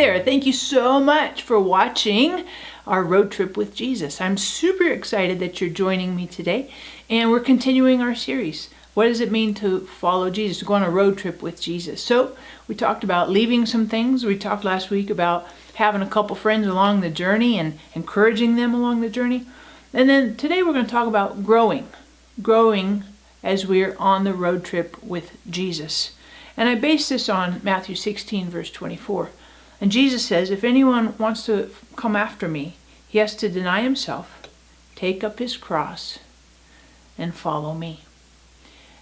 there. Thank you so much for watching our road trip with Jesus. I'm super excited that you're joining me today, and we're continuing our series. What does it mean to follow Jesus, to go on a road trip with Jesus? So we talked about leaving some things. We talked last week about having a couple friends along the journey and encouraging them along the journey. And then today we're going to talk about growing as we're on the road trip with Jesus. And I base this on Matthew 16, verse 24. And Jesus says, if anyone wants to come after me, he has to deny himself, take up his cross, and follow me.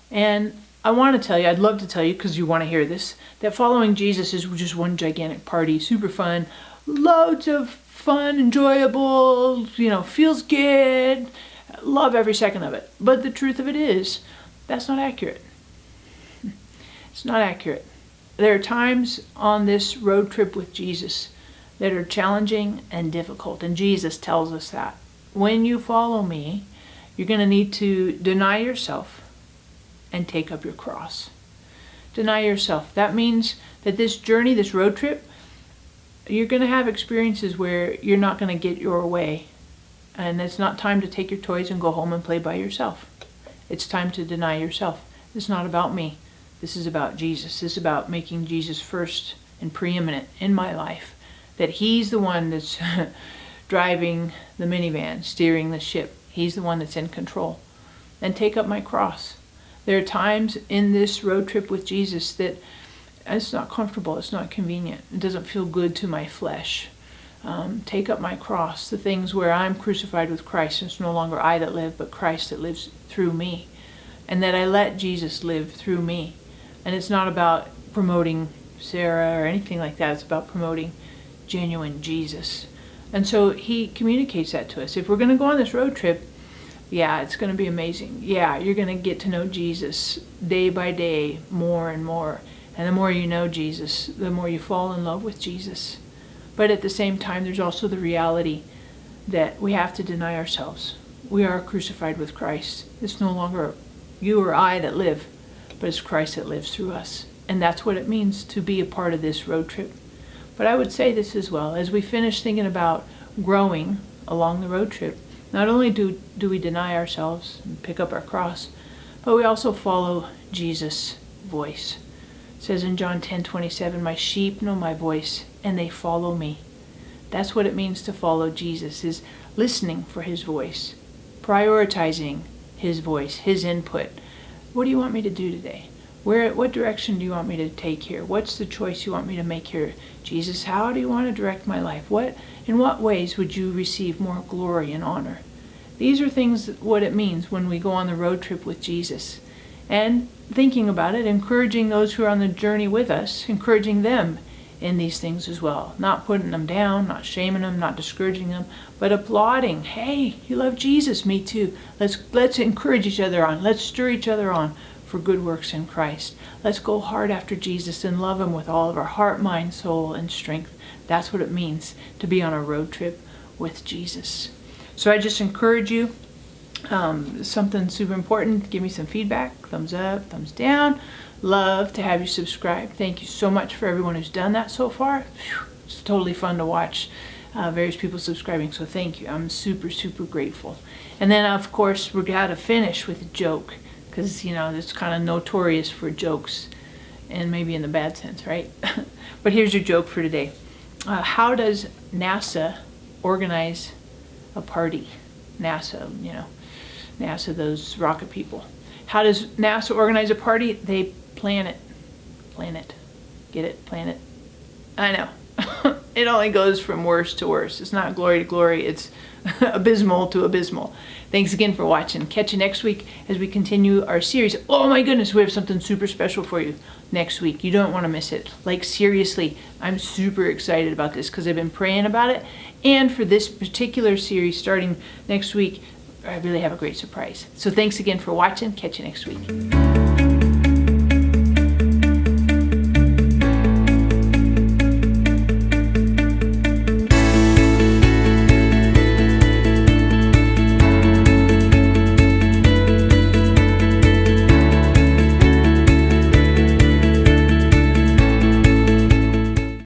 And I want to tell you, I'd love to tell you, because you want to hear this, that following Jesus is just one gigantic party, super fun, loads of fun, enjoyable, feels good, love every second of it. But the truth of it is, that's not accurate. It's not accurate. There are times on this road trip with Jesus that are challenging and difficult, and Jesus tells us that. When you follow me, you're going to need to deny yourself and take up your cross. Deny yourself. That means that this journey, this road trip, you're going to have experiences where you're not going to get your way, and it's not time to take your toys and go home and play by yourself. It's time to deny yourself. It's not about me. This is about Jesus. This is about making Jesus first and preeminent in my life. That he's the one that's driving the minivan, steering the ship. He's the one that's in control. And take up my cross. There are times in this road trip with Jesus that it's not comfortable, it's not convenient. It doesn't feel good to my flesh. Take up my cross, the things where I'm crucified with Christ. It's no longer I that live, but Christ that lives through me. And that I let Jesus live through me. And it's not about promoting Sarah or anything like that. It's about promoting genuine Jesus. And so he communicates that to us. If we're going to go on this road trip, yeah, it's going to be amazing. Yeah, you're going to get to know Jesus day by day, more and more. And the more you know Jesus, the more you fall in love with Jesus. But at the same time, there's also the reality that we have to deny ourselves. We are crucified with Christ. It's no longer you or I that live, but it's Christ that lives through us. And that's what it means to be a part of this road trip. But I would say this as well. As we finish thinking about growing along the road trip, not only do we deny ourselves and pick up our cross, but we also follow Jesus' voice. It says in John 10:27, my sheep know my voice and they follow me. That's what it means to follow Jesus, is listening for his voice, prioritizing his voice, his input. What do you want me to do today? What direction do you want me to take here? What's the choice you want me to make here? Jesus, how do you want to direct my life? In what ways would you receive more glory and honor? These are things, what it means when we go on the road trip with Jesus. And thinking about it, encouraging those who are on the journey with us, encouraging them in these things as well. Not putting them down, not shaming them, not discouraging them, but applauding. Hey, you love Jesus, me too. Let's encourage each other on. Let's stir each other on for good works in Christ. Let's go hard after Jesus and love him with all of our heart, mind, soul, and strength. That's what it means to be on a road trip with Jesus. So I just encourage you, something super important, give me some feedback, thumbs up, thumbs down. Love to have you subscribe. Thank you so much for everyone who's done that so far. It's totally fun to watch various people subscribing, so thank you. I'm super, super grateful. And then, of course, we're got to finish with a joke, because, it's kind of notorious for jokes, and maybe in the bad sense, right? But here's your joke for today. How does NASA organize a party? NASA, NASA, those rocket people. How does NASA organize a party? They plan it. Plan it. Get it? Plan it. I know. It only goes from worse to worse. It's not glory to glory. It's abysmal to abysmal. Thanks again for watching. Catch you next week as we continue our series. Oh my goodness, we have something super special for you next week. You don't want to miss it. Like, seriously, I'm super excited about this because I've been praying about it. And for this particular series starting next week, I really have a great surprise. So thanks again for watching. Catch you next week.